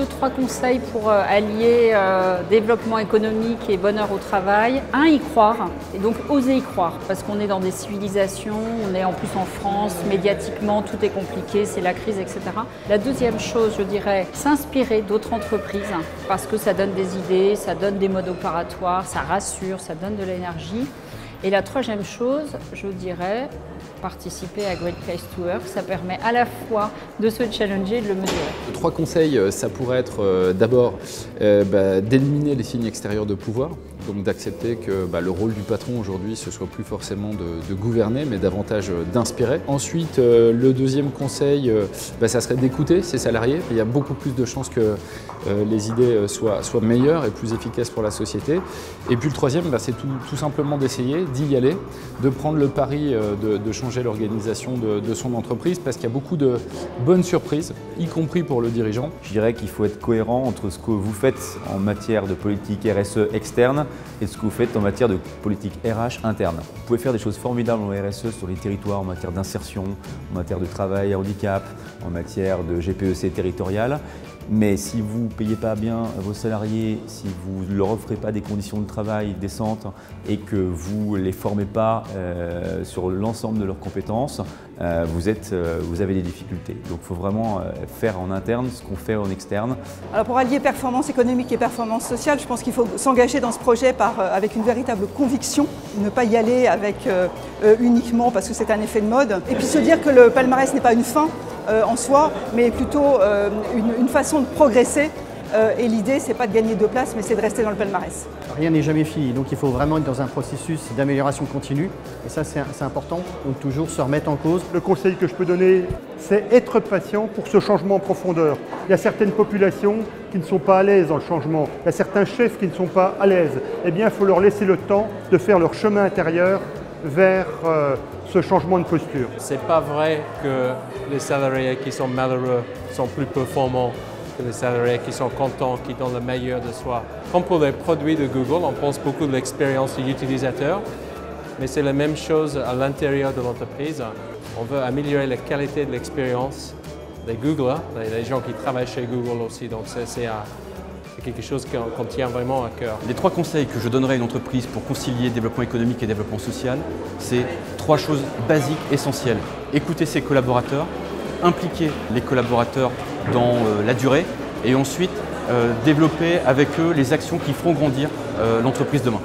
3 conseils pour allier développement économique et bonheur au travail. Un, y croire, et donc oser y croire, parce qu'on est dans des civilisations, on est en plus en France, médiatiquement tout est compliqué, c'est la crise, etc. La deuxième chose, je dirais, s'inspirer d'autres entreprises, parce que ça donne des idées, ça donne des modes opératoires, ça rassure, ça donne de l'énergie. Et la troisième chose, je dirais, participer à Great Place to Work, ça permet à la fois de se challenger et de le mesurer. 3 conseils, ça pourrait être d'abord d'éliminer les signes extérieurs de pouvoir, donc d'accepter que le rôle du patron aujourd'hui, ce soit plus forcément de gouverner, mais davantage d'inspirer. Ensuite, le deuxième conseil, ça serait d'écouter ses salariés. Il y a beaucoup plus de chances que les idées soient meilleures et plus efficaces pour la société. Et puis le troisième, c'est tout simplement d'essayer, d'y aller, de prendre le pari de changer l'organisation de son entreprise, parce qu'il y a beaucoup de bonnes surprises, y compris pour le dirigeant. Je dirais qu'il faut être cohérent entre ce que vous faites en matière de politique RSE externe et ce que vous faites en matière de politique RH interne. Vous pouvez faire des choses formidables en RSE sur les territoires, en matière d'insertion, en matière de travail et handicap, en matière de GPEC territorial. Mais si vous ne payez pas bien vos salariés, si vous ne leur offrez pas des conditions de travail décentes et que vous ne les formez pas sur l'ensemble de leurs compétences, vous avez des difficultés. Donc il faut vraiment faire en interne ce qu'on fait en externe. Alors pour allier performance économique et performance sociale, je pense qu'il faut s'engager dans ce projet avec une véritable conviction, ne pas y aller uniquement parce que c'est un effet de mode, et puis se dire que le palmarès n'est pas une fin en soi, mais plutôt une façon de progresser. Et l'idée, c'est pas de gagner 2 places, mais c'est de rester dans le palmarès. Rien n'est jamais fini, donc il faut vraiment être dans un processus d'amélioration continue. Et ça, c'est important, donc toujours se remettre en cause. Le conseil que je peux donner, c'est être patient pour ce changement en profondeur. Il y a certaines populations qui ne sont pas à l'aise dans le changement. Il y a certains chefs qui ne sont pas à l'aise. Eh bien, il faut leur laisser le temps de faire leur chemin intérieur vers ce changement de posture. C'est pas vrai que les salariés qui sont malheureux sont plus performants que les salariés qui sont contents, qui donnent le meilleur de soi. Comme pour les produits de Google, on pense beaucoup de l'expérience de l'utilisateur, mais c'est la même chose à l'intérieur de l'entreprise. On veut améliorer la qualité de l'expérience des Googlers, les gens qui travaillent chez Google aussi, donc c'est quelque chose qu'on tient vraiment à cœur. Les 3 conseils que je donnerais à une entreprise pour concilier développement économique et développement social, c'est 3 choses basiques, essentielles. Écouter ses collaborateurs, impliquer les collaborateurs dans la durée et ensuite développer avec eux les actions qui feront grandir l'entreprise demain.